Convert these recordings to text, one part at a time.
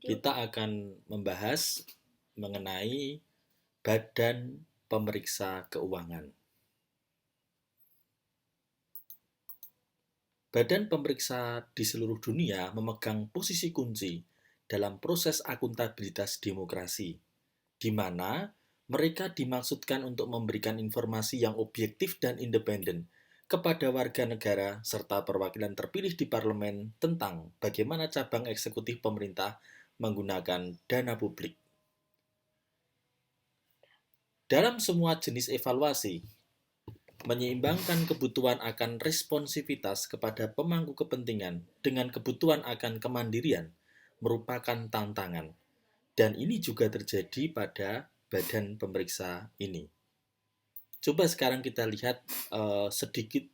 Kita akan membahas mengenai Badan Pemeriksa Keuangan. Badan pemeriksa di seluruh dunia memegang posisi kunci dalam proses akuntabilitas demokrasi, di mana mereka dimaksudkan untuk memberikan informasi yang objektif dan independen kepada warga negara serta perwakilan terpilih di parlemen tentang bagaimana cabang eksekutif pemerintah menggunakan dana publik. Dalam semua jenis evaluasi, menyeimbangkan kebutuhan akan responsivitas kepada pemangku kepentingan dengan kebutuhan akan kemandirian merupakan tantangan. Dan ini juga terjadi pada badan pemeriksa ini. Coba sekarang kita lihat sedikit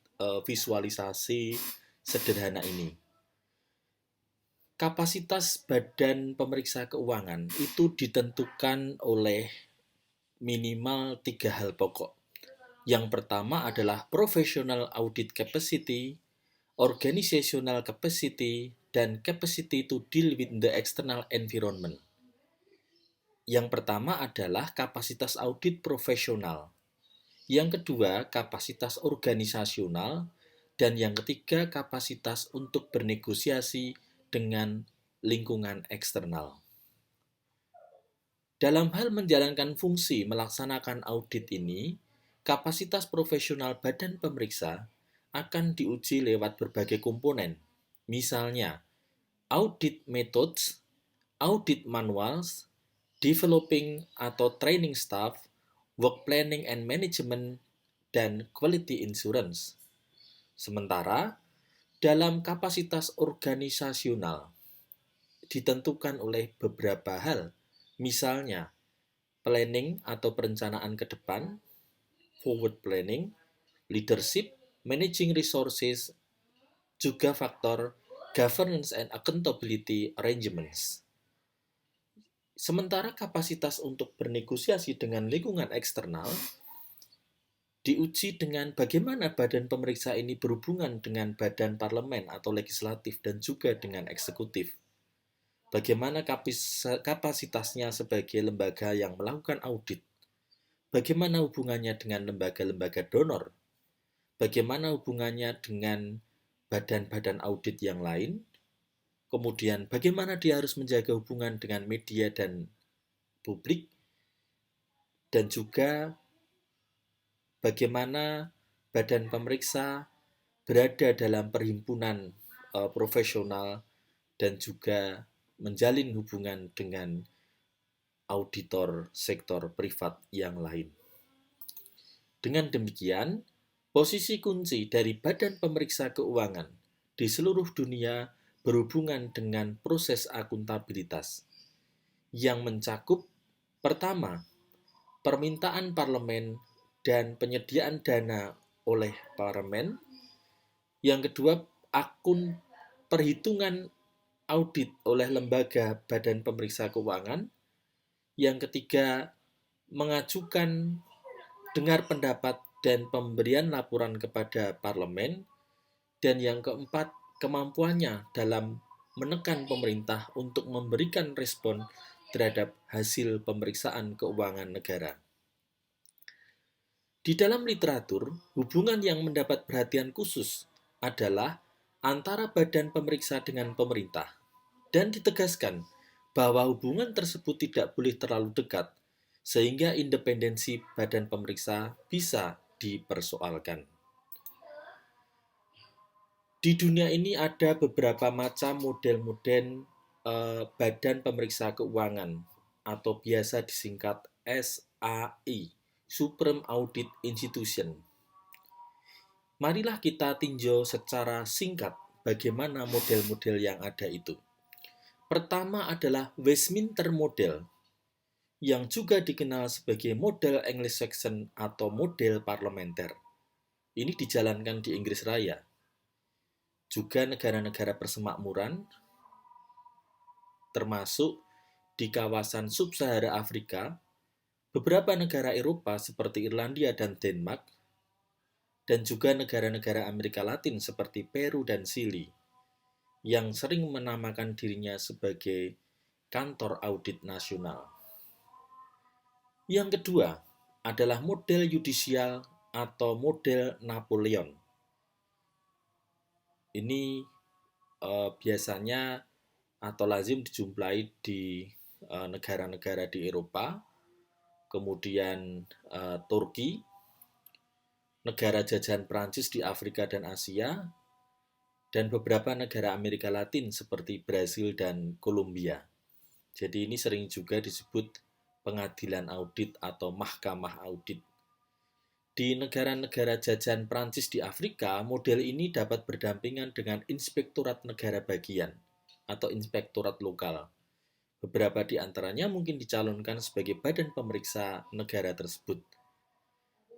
visualisasi sederhana ini. Kapasitas badan pemeriksa keuangan itu ditentukan oleh minimal 3 hal pokok. Yang pertama adalah professional audit capacity, organizational capacity, dan capacity to deal with the external environment. Yang pertama adalah kapasitas audit profesional. Yang kedua, kapasitas organisasional. Dan yang ketiga, kapasitas untuk bernegosiasi dengan lingkungan eksternal. Dalam hal menjalankan fungsi melaksanakan audit ini, kapasitas profesional badan pemeriksa akan diuji lewat berbagai komponen. Misalnya, audit methods, audit manuals, developing atau training staff, work planning and management, dan quality insurance. Sementara, dalam kapasitas organisasional ditentukan oleh beberapa hal, misalnya planning atau perencanaan ke depan, forward planning, leadership, managing resources, juga faktor governance and accountability arrangements. Sementara kapasitas untuk bernegosiasi dengan lingkungan eksternal diuji dengan bagaimana badan pemeriksa ini berhubungan dengan badan parlemen atau legislatif dan juga dengan eksekutif. Bagaimana kapasitasnya sebagai lembaga yang melakukan audit. Bagaimana hubungannya dengan lembaga-lembaga donor. Bagaimana hubungannya dengan badan-badan audit yang lain. Kemudian bagaimana dia harus menjaga hubungan dengan media dan publik. Dan juga bagaimana badan pemeriksa berada dalam perhimpunan profesional dan juga menjalin hubungan dengan auditor sektor privat yang lain. Dengan demikian, posisi kunci dari badan pemeriksa keuangan di seluruh dunia berhubungan dengan proses akuntabilitas yang mencakup pertama, permintaan parlemen dan penyediaan dana oleh parlemen. Yang kedua, perhitungan audit oleh lembaga badan pemeriksa keuangan. Yang ketiga, mengajukan dengar pendapat dan pemberian laporan kepada parlemen. Dan yang keempat, kemampuannya dalam menekan pemerintah untuk memberikan respon terhadap hasil pemeriksaan keuangan negara. Di dalam literatur, hubungan yang mendapat perhatian khusus adalah antara badan pemeriksa dengan pemerintah, dan ditegaskan bahwa hubungan tersebut tidak boleh terlalu dekat, sehingga independensi badan pemeriksa bisa dipersoalkan. Di dunia ini ada beberapa macam model-model badan pemeriksa keuangan, atau biasa disingkat SAI. Supreme Audit Institution. Marilah kita tinjau secara singkat bagaimana model-model yang ada itu. Pertama adalah Westminster Model, yang juga dikenal sebagai model Anglo-Saxon atau model parlementer. Ini dijalankan di Inggris Raya. Juga negara-negara persemakmuran, termasuk di kawasan sub-Sahara Afrika, beberapa negara Eropa seperti Irlandia dan Denmark, dan juga negara-negara Amerika Latin seperti Peru dan Chili, yang sering menamakan dirinya sebagai kantor audit nasional. Yang kedua adalah model yudisial atau model Napoleon. Ini biasanya atau lazim dijumpai di negara-negara di Eropa, kemudian Turki, negara jajahan Prancis di Afrika dan Asia, dan beberapa negara Amerika Latin seperti Brasil dan Kolombia. Jadi ini sering juga disebut pengadilan audit atau mahkamah audit. Di negara-negara jajahan Prancis di Afrika, model ini dapat berdampingan dengan inspektorat negara bagian atau inspektorat lokal. Beberapa di antaranya mungkin dicalonkan sebagai badan pemeriksa negara tersebut.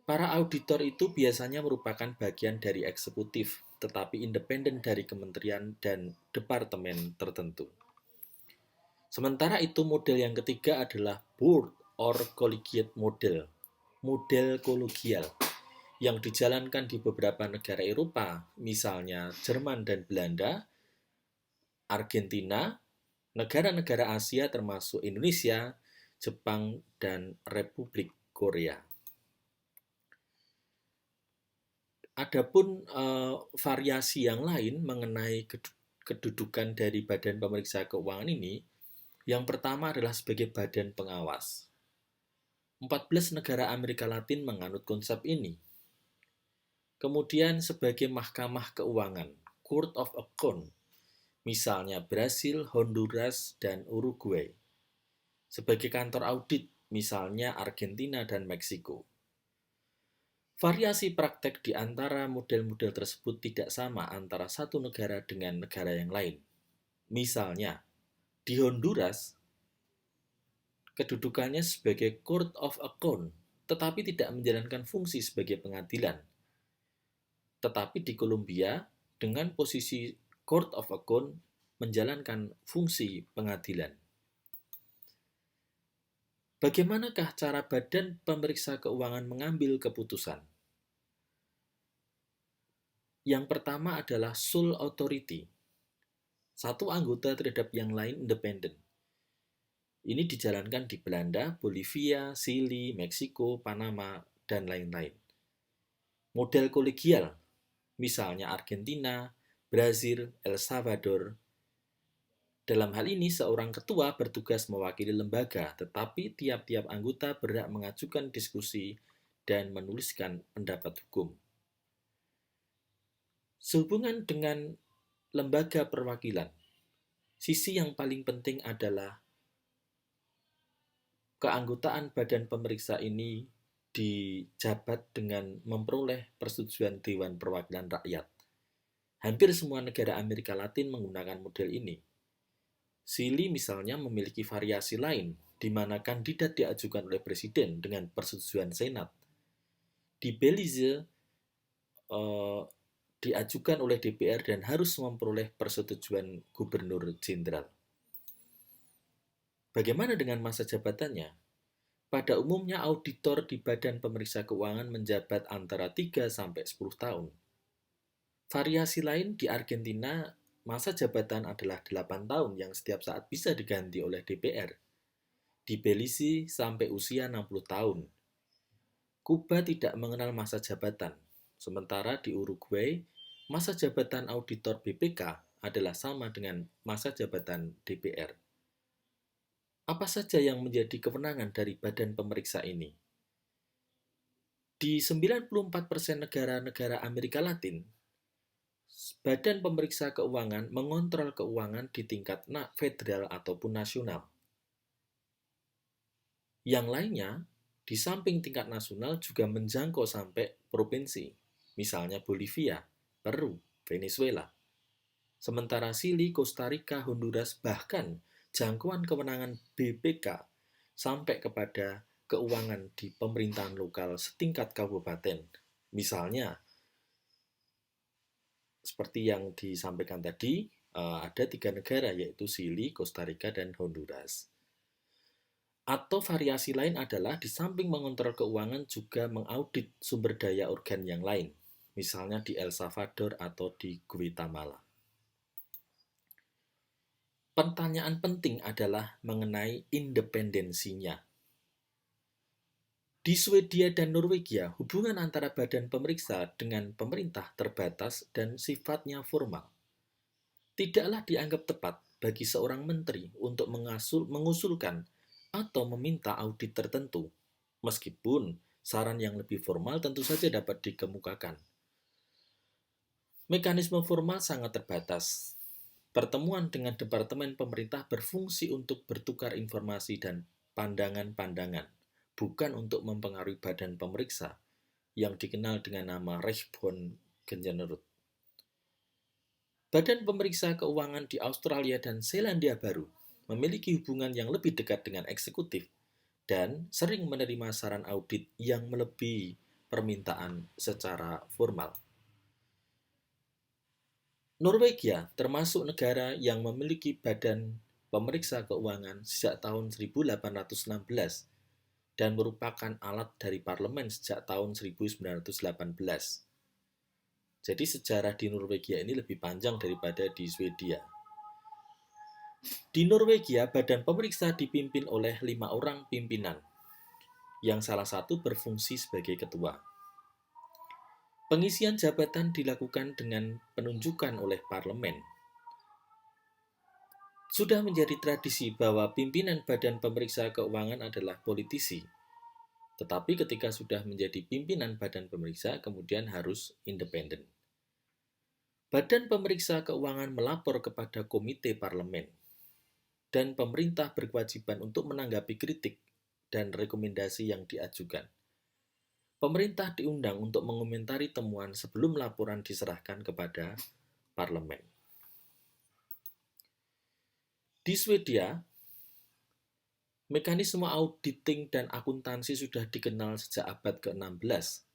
Para auditor itu biasanya merupakan bagian dari eksekutif, tetapi independen dari kementerian dan departemen tertentu. Sementara itu model yang ketiga adalah board or collegiate model, model kolegial, yang dijalankan di beberapa negara Eropa, misalnya Jerman dan Belanda, Argentina, negara-negara Asia termasuk Indonesia, Jepang, dan Republik Korea. Adapun variasi yang lain mengenai kedudukan dari Badan Pemeriksa Keuangan ini, yang pertama adalah sebagai badan pengawas. 14 negara Amerika Latin menganut konsep ini. Kemudian sebagai mahkamah keuangan, Court of Account, misalnya Brasil, Honduras, dan Uruguay. Sebagai kantor audit, misalnya Argentina dan Meksiko. Variasi praktek di antara model-model tersebut tidak sama antara satu negara dengan negara yang lain. Misalnya, di Honduras, kedudukannya sebagai Court of Account, tetapi tidak menjalankan fungsi sebagai pengadilan. Tetapi di Kolombia, dengan posisi Court of Account, menjalankan fungsi pengadilan. Bagaimanakah cara Badan Pemeriksa Keuangan mengambil keputusan? Yang pertama adalah sole authority. Satu anggota terhadap yang lain independen. Ini dijalankan di Belanda, Bolivia, Chili, Meksiko, Panama, dan lain-lain. Model kolegial, misalnya Argentina, Brasil, El Salvador. Dalam hal ini, seorang ketua bertugas mewakili lembaga, tetapi tiap-tiap anggota berhak mengajukan diskusi dan menuliskan pendapat hukum. Sehubungan dengan lembaga perwakilan, sisi yang paling penting adalah keanggotaan badan pemeriksa ini dijabat dengan memperoleh persetujuan Dewan Perwakilan Rakyat. Hampir semua negara Amerika Latin menggunakan model ini. Chili misalnya memiliki variasi lain, di mana kandidat diajukan oleh presiden dengan persetujuan Senat. Di Belize, diajukan oleh DPR dan harus memperoleh persetujuan gubernur jenderal. Bagaimana dengan masa jabatannya? Pada umumnya auditor di Badan Pemeriksa Keuangan menjabat antara 3 sampai 10 tahun. Variasi lain di Argentina, masa jabatan adalah 8 tahun yang setiap saat bisa diganti oleh DPR. Di Belize sampai usia 60 tahun. Kuba tidak mengenal masa jabatan, sementara di Uruguay, masa jabatan auditor BPK adalah sama dengan masa jabatan DPR. Apa saja yang menjadi kewenangan dari badan pemeriksa ini? Di 94% negara-negara Amerika Latin, Badan Pemeriksa Keuangan mengontrol keuangan di tingkat federal ataupun nasional. Yang lainnya, di samping tingkat nasional juga menjangkau sampai provinsi, misalnya Bolivia, Peru, Venezuela. Sementara Chili, Costa Rica, Honduras, bahkan jangkauan kewenangan BPK sampai kepada keuangan di pemerintahan lokal setingkat kabupaten. Misalnya, seperti yang disampaikan tadi, ada 3 negara yaitu Chili, Costa Rica, dan Honduras. Atau variasi lain adalah di samping mengontrol keuangan juga mengaudit sumber daya organ yang lain, misalnya di El Salvador atau di Guatemala. Pertanyaan penting adalah mengenai independensinya. Di Swedia dan Norwegia, hubungan antara badan pemeriksa dengan pemerintah terbatas dan sifatnya formal. Tidaklah dianggap tepat bagi seorang menteri untuk mengusulkan atau meminta audit tertentu, meskipun saran yang lebih formal tentu saja dapat dikemukakan. Mekanisme formal sangat terbatas. Pertemuan dengan departemen pemerintah berfungsi untuk bertukar informasi dan pandangan-pandangan, bukan untuk mempengaruhi badan pemeriksa yang dikenal dengan nama Riksrevisionen. Badan pemeriksa keuangan di Australia dan Selandia Baru memiliki hubungan yang lebih dekat dengan eksekutif dan sering menerima saran audit yang melebihi permintaan secara formal. Norwegia termasuk negara yang memiliki badan pemeriksa keuangan sejak tahun 1816 dan merupakan alat dari parlemen sejak tahun 1918. Jadi sejarah di Norwegia ini lebih panjang daripada di Swedia. Di Norwegia, badan pemeriksa dipimpin oleh 5 orang pimpinan, yang salah satu berfungsi sebagai ketua. Pengisian jabatan dilakukan dengan penunjukan oleh parlemen. Sudah menjadi tradisi bahwa pimpinan badan pemeriksa keuangan adalah politisi. Tetapi ketika sudah menjadi pimpinan badan pemeriksa, kemudian harus independen. Badan pemeriksa keuangan melapor kepada komite parlemen, dan pemerintah berkewajiban untuk menanggapi kritik dan rekomendasi yang diajukan. Pemerintah diundang untuk mengomentari temuan sebelum laporan diserahkan kepada parlemen. Di Swedia, mekanisme auditing dan akuntansi sudah dikenal sejak abad ke-16.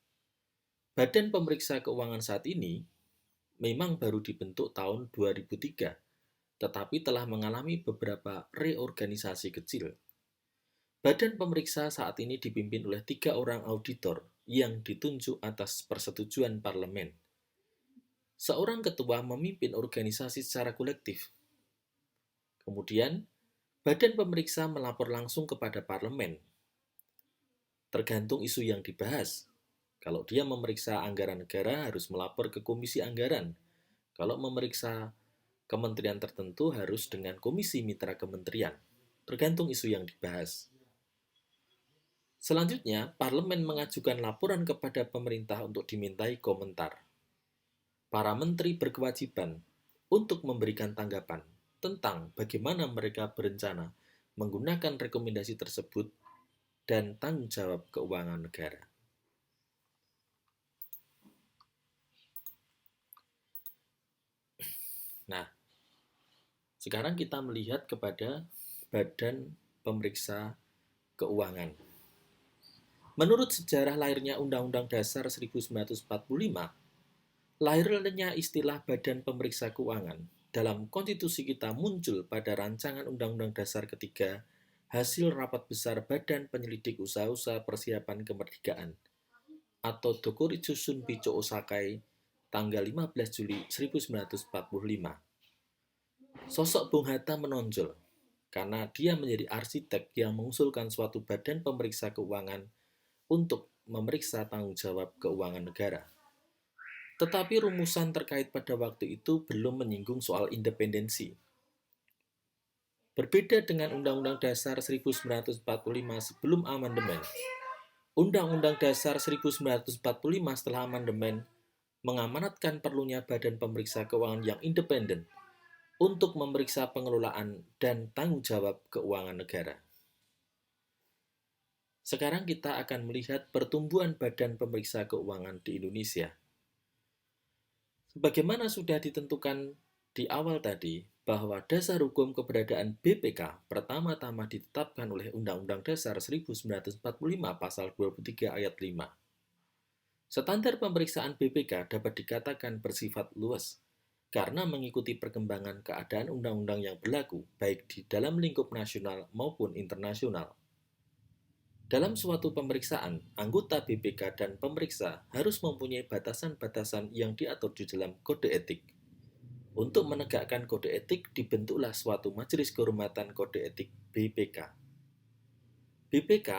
Badan pemeriksa keuangan saat ini memang baru dibentuk tahun 2003, tetapi telah mengalami beberapa reorganisasi kecil. Badan pemeriksa saat ini dipimpin oleh 3 orang auditor yang ditunjuk atas persetujuan parlemen. Seorang ketua memimpin organisasi secara kolektif. Kemudian, badan pemeriksa melapor langsung kepada parlemen. Tergantung isu yang dibahas. Kalau dia memeriksa anggaran negara harus melapor ke komisi anggaran. Kalau memeriksa kementerian tertentu harus dengan komisi mitra kementerian. Tergantung isu yang dibahas. Selanjutnya, parlemen mengajukan laporan kepada pemerintah untuk dimintai komentar. Para menteri berkewajiban untuk memberikan tanggapan tentang bagaimana mereka berencana menggunakan rekomendasi tersebut dan tanggung jawab keuangan negara. Nah, sekarang kita melihat kepada Badan Pemeriksa Keuangan. Menurut sejarah lahirnya Undang-Undang Dasar 1945, lahirnya istilah Badan Pemeriksa Keuangan dalam konstitusi kita muncul pada rancangan Undang-Undang Dasar ketiga hasil rapat besar Badan Penyelidik Usaha-usaha Persiapan Kemerdekaan atau Dokuritsusun Bicho Osakai tanggal 15 Juli 1945. Sosok Bung Hatta menonjol karena dia menjadi arsitek yang mengusulkan suatu badan pemeriksa keuangan untuk memeriksa tanggung jawab keuangan negara. Tetapi rumusan terkait pada waktu itu belum menyinggung soal independensi. Berbeda dengan Undang-Undang Dasar 1945 sebelum amandemen, Undang-Undang Dasar 1945 setelah amandemen mengamanatkan perlunya badan pemeriksa keuangan yang independen untuk memeriksa pengelolaan dan tanggung jawab keuangan negara. Sekarang kita akan melihat pertumbuhan badan pemeriksa keuangan di Indonesia. Sebagaimana sudah ditentukan di awal tadi, bahwa dasar hukum keberadaan BPK pertama-tama ditetapkan oleh Undang-Undang Dasar 1945 pasal 23 ayat 5. Standar pemeriksaan BPK dapat dikatakan bersifat luas, karena mengikuti perkembangan keadaan undang-undang yang berlaku, baik di dalam lingkup nasional maupun internasional. Dalam suatu pemeriksaan, anggota BPK dan pemeriksa harus mempunyai batasan-batasan yang diatur di dalam kode etik. Untuk menegakkan kode etik, dibentuklah suatu Majelis Kehormatan Kode Etik BPK. BPK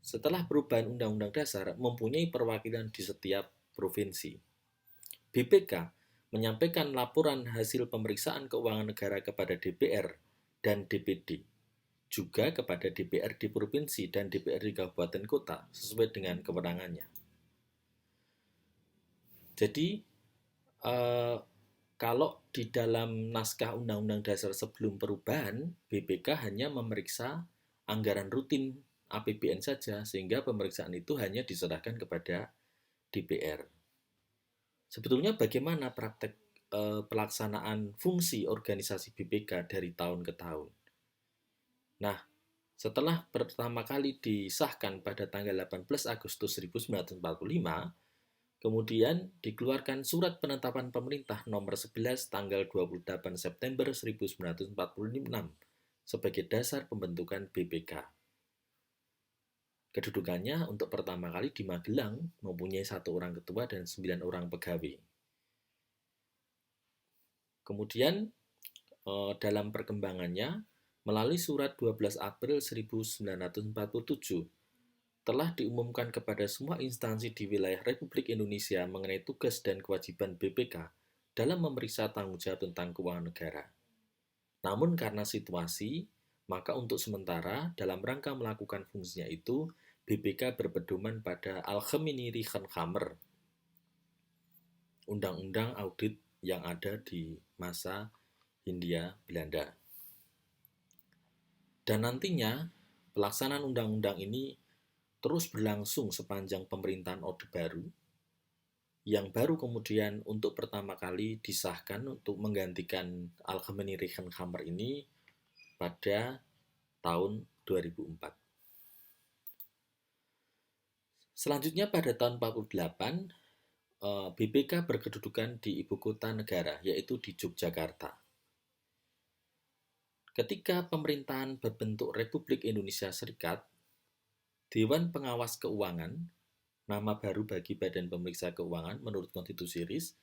setelah perubahan Undang-Undang Dasar mempunyai perwakilan di setiap provinsi. BPK menyampaikan laporan hasil pemeriksaan keuangan negara kepada DPR dan DPD, juga kepada DPRD provinsi dan DPRD kabupaten kota sesuai dengan kewenangannya. Jadi kalau di dalam naskah Undang-Undang Dasar sebelum perubahan, BPK hanya memeriksa anggaran rutin APBN saja, sehingga pemeriksaan itu hanya diserahkan kepada DPR. Sebetulnya bagaimana praktek pelaksanaan fungsi organisasi BPK dari tahun ke tahun? Nah, setelah pertama kali disahkan pada tanggal 18 Agustus 1945, kemudian dikeluarkan Surat Penetapan Pemerintah Nomor 11 tanggal 28 September 1946 sebagai dasar pembentukan BPK. Kedudukannya untuk pertama kali di Magelang mempunyai 1 orang ketua dan 9 orang pegawai. Kemudian dalam perkembangannya, melalui Surat 12 April 1947 telah diumumkan kepada semua instansi di wilayah Republik Indonesia mengenai tugas dan kewajiban BPK dalam memeriksa tanggung jawab tentang keuangan negara. Namun karena situasi, maka untuk sementara dalam rangka melakukan fungsinya itu, BPK berpedoman pada Algemene Rekenkamer, undang-undang audit yang ada di masa Hindia Belanda. Dan nantinya pelaksanaan undang-undang ini terus berlangsung sepanjang pemerintahan Orde Baru, yang baru kemudian untuk pertama kali disahkan untuk menggantikan Algemene Rekenkamer ini pada tahun 2004. Selanjutnya pada tahun 48, BPK berkedudukan di ibu kota negara, yaitu di Yogyakarta. Ketika pemerintahan berbentuk Republik Indonesia Serikat, Dewan Pengawas Keuangan, nama baru bagi Badan Pemeriksa Keuangan menurut Konstitusi RIS,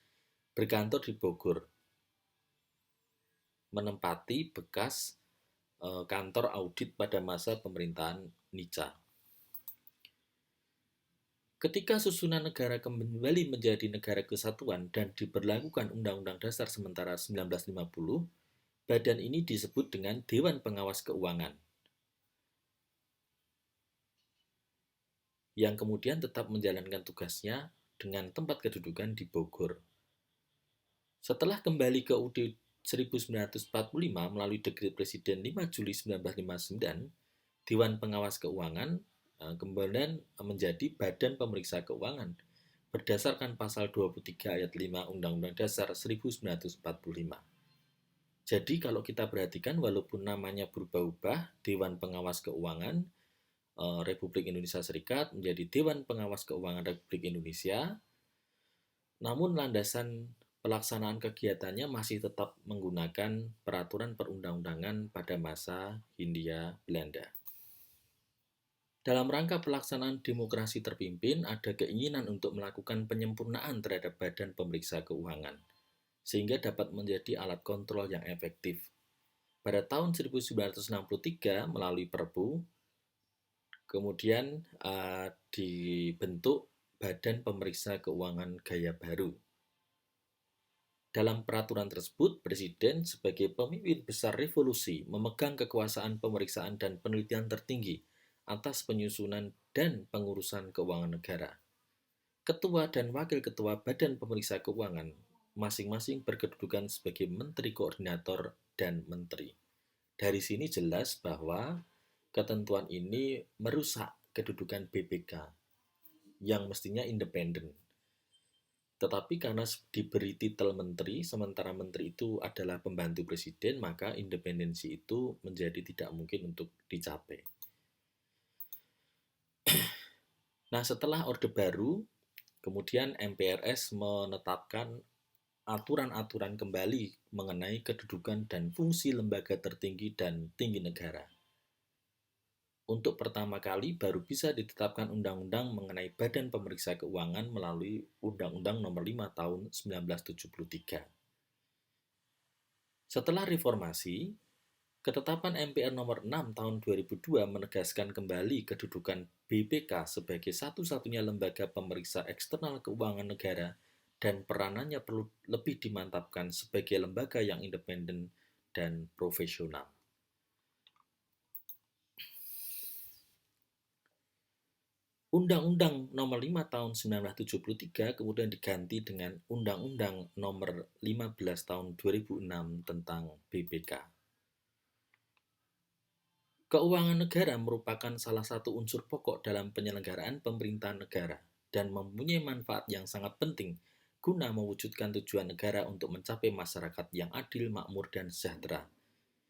berkantor di Bogor, menempati bekas kantor audit pada masa pemerintahan Nica. Ketika susunan negara kembali menjadi negara kesatuan dan diberlakukan Undang-Undang Dasar sementara 1950, badan ini disebut dengan Dewan Pengawas Keuangan, yang kemudian tetap menjalankan tugasnya dengan tempat kedudukan di Bogor. Setelah kembali ke UUD 1945 melalui Dekret Presiden 5 Juli 1959, Dewan Pengawas Keuangan kemudian menjadi Badan Pemeriksa Keuangan berdasarkan pasal 23 ayat 5 Undang-Undang Dasar 1945. Jadi kalau kita perhatikan walaupun namanya berubah-ubah, Dewan Pengawas Keuangan Republik Indonesia Serikat menjadi Dewan Pengawas Keuangan Republik Indonesia, namun landasan pelaksanaan kegiatannya masih tetap menggunakan peraturan perundang-undangan pada masa Hindia Belanda. Dalam rangka pelaksanaan demokrasi terpimpin, ada keinginan untuk melakukan penyempurnaan terhadap Badan Pemeriksa Keuangan, sehingga dapat menjadi alat kontrol yang efektif. Pada tahun 1963 melalui Perpu, kemudian dibentuk Badan Pemeriksa Keuangan Gaya Baru. Dalam peraturan tersebut, Presiden sebagai pemimpin besar revolusi memegang kekuasaan pemeriksaan dan penelitian tertinggi atas penyusunan dan pengurusan keuangan negara. Ketua dan Wakil Ketua Badan Pemeriksa Keuangan masing-masing berkedudukan sebagai Menteri Koordinator dan Menteri. Dari sini jelas bahwa ketentuan ini merusak kedudukan BPK yang mestinya independen. Tetapi karena diberi titel menteri, sementara menteri itu adalah pembantu presiden, maka independensi itu menjadi tidak mungkin untuk dicapai. Nah, setelah Orde Baru, kemudian MPRS menetapkan aturan-aturan kembali mengenai kedudukan dan fungsi lembaga tertinggi dan tinggi negara. Untuk pertama kali baru bisa ditetapkan undang-undang mengenai Badan Pemeriksa Keuangan melalui Undang-Undang Nomor 5 Tahun 1973. Setelah reformasi, ketetapan MPR nomor 6 tahun 2002 menegaskan kembali kedudukan BPK sebagai satu-satunya lembaga pemeriksa eksternal keuangan negara dan peranannya perlu lebih dimantapkan sebagai lembaga yang independen dan profesional. Undang-Undang Nomor 5 Tahun 1973 kemudian diganti dengan Undang-Undang Nomor 15 Tahun 2006 tentang BPK. Keuangan negara merupakan salah satu unsur pokok dalam penyelenggaraan pemerintahan negara dan mempunyai manfaat yang sangat penting guna mewujudkan tujuan negara untuk mencapai masyarakat yang adil, makmur, dan sejahtera.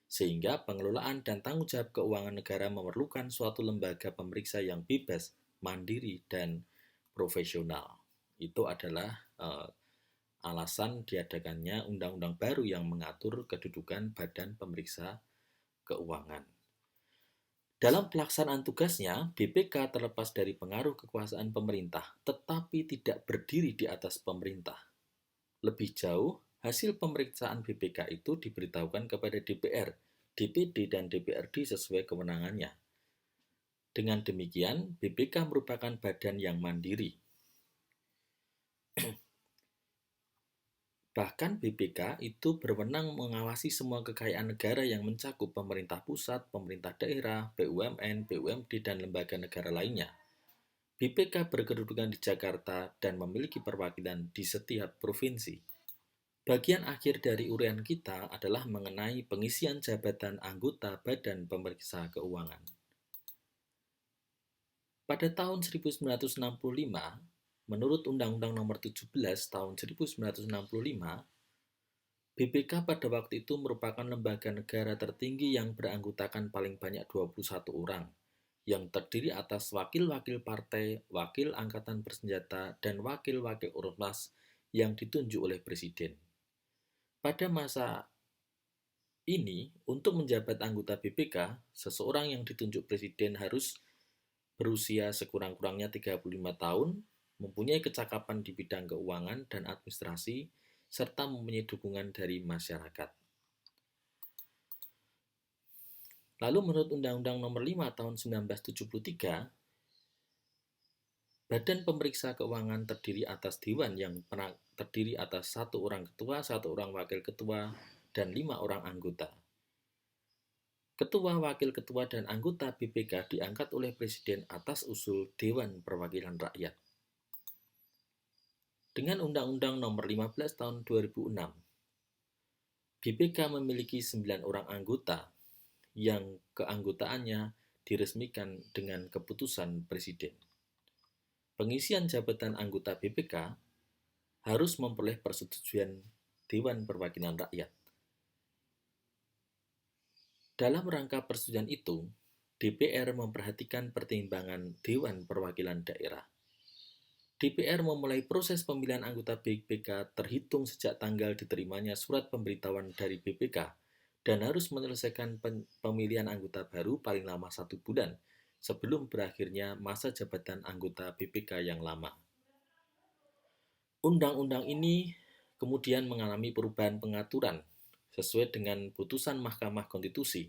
Sehingga pengelolaan dan tanggung jawab keuangan negara memerlukan suatu lembaga pemeriksa yang bebas, mandiri, dan profesional. Itu adalah alasan diadakannya undang-undang baru yang mengatur kedudukan Badan Pemeriksa Keuangan. Dalam pelaksanaan tugasnya, BPK terlepas dari pengaruh kekuasaan pemerintah, tetapi tidak berdiri di atas pemerintah. Lebih jauh, hasil pemeriksaan BPK itu diberitahukan kepada DPR, DPD, dan DPRD sesuai kewenangannya. Dengan demikian, BPK merupakan badan yang mandiri. Bahkan BPK itu berwenang mengawasi semua kekayaan negara yang mencakup pemerintah pusat, pemerintah daerah, BUMN, BUMD, dan lembaga negara lainnya. BPK berkedudukan di Jakarta dan memiliki perwakilan di setiap provinsi. Bagian akhir dari uraian kita adalah mengenai pengisian jabatan anggota Badan Pemeriksa Keuangan. Pada tahun 1965, menurut Undang-Undang Nomor 17 Tahun 1965, BPK pada waktu itu merupakan lembaga negara tertinggi yang beranggotakan paling banyak 21 orang, yang terdiri atas wakil-wakil partai, wakil angkatan bersenjata, dan wakil-wakil ormas yang ditunjuk oleh Presiden. Pada masa ini, untuk menjabat anggota BPK, seseorang yang ditunjuk Presiden harus berusia sekurang-kurangnya 35 tahun, mempunyai kecakapan di bidang keuangan dan administrasi, serta mempunyai dukungan dari masyarakat. Lalu menurut Undang-Undang Nomor 5 Tahun 1973, Badan Pemeriksa Keuangan terdiri atas Dewan yang terdiri atas 1 orang ketua, 1 orang wakil ketua, dan 5 orang anggota. Ketua, wakil ketua, dan anggota BPK diangkat oleh Presiden atas usul Dewan Perwakilan Rakyat. Dengan Undang-Undang Nomor 15 Tahun 2006, BPK memiliki 9 orang anggota yang keanggotaannya diresmikan dengan keputusan Presiden. Pengisian jabatan anggota BPK harus memperoleh persetujuan Dewan Perwakilan Rakyat. Dalam rangka persetujuan itu, DPR memperhatikan pertimbangan Dewan Perwakilan Daerah. DPR memulai proses pemilihan anggota BPK terhitung sejak tanggal diterimanya surat pemberitahuan dari BPK dan harus menyelesaikan pemilihan anggota baru paling lama 1 bulan sebelum berakhirnya masa jabatan anggota BPK yang lama. Undang-undang ini kemudian mengalami perubahan pengaturan sesuai dengan putusan Mahkamah Konstitusi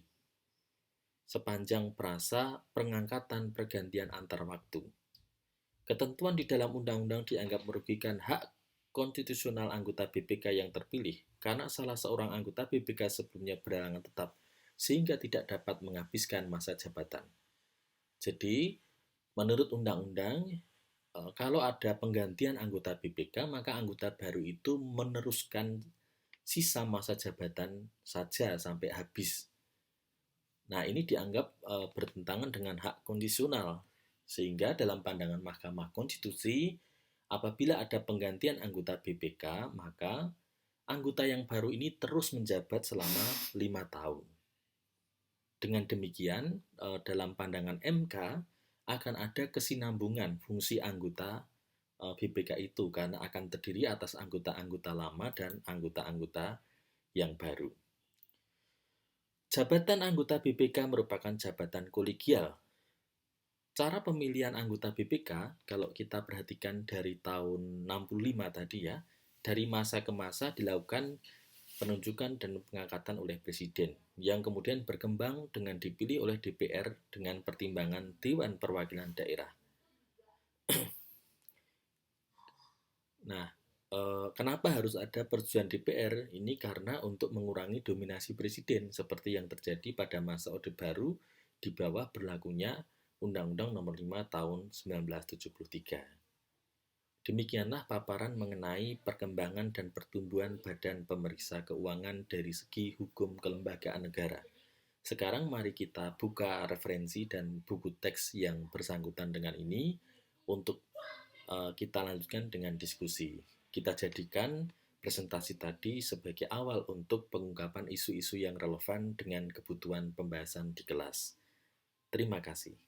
sepanjang prasa pengangkatan pergantian antar waktu. Ketentuan di dalam undang-undang dianggap merugikan hak konstitusional anggota BPK yang terpilih karena salah seorang anggota BPK sebelumnya berhalangan tetap sehingga tidak dapat menghabiskan masa jabatan. Jadi, menurut undang-undang, kalau ada penggantian anggota BPK, maka anggota baru itu meneruskan sisa masa jabatan saja sampai habis. Nah, ini dianggap bertentangan dengan hak konstitusional, sehingga dalam pandangan Mahkamah Konstitusi, apabila ada penggantian anggota BPK, maka anggota yang baru ini terus menjabat selama 5 tahun. Dengan demikian, dalam pandangan MK, akan ada kesinambungan fungsi anggota BPK itu karena akan terdiri atas anggota-anggota lama dan anggota-anggota yang baru. Jabatan anggota BPK merupakan jabatan kolegial. Cara pemilihan anggota BPK, kalau kita perhatikan dari tahun 65 tadi ya, dari masa ke masa dilakukan penunjukan dan pengangkatan oleh Presiden, yang kemudian berkembang dengan dipilih oleh DPR dengan pertimbangan Dewan Perwakilan Daerah. Nah, kenapa harus ada persetujuan DPR? Ini karena untuk mengurangi dominasi Presiden seperti yang terjadi pada masa Orde Baru di bawah berlakunya Undang-Undang Nomor 5 Tahun 1973. Demikianlah paparan mengenai perkembangan dan pertumbuhan Badan Pemeriksa Keuangan dari segi hukum kelembagaan negara. Sekarang mari kita buka referensi dan buku teks yang bersangkutan dengan ini untuk kita lanjutkan dengan diskusi. Kita jadikan presentasi tadi sebagai awal untuk pengungkapan isu-isu yang relevan dengan kebutuhan pembahasan di kelas. Terima kasih.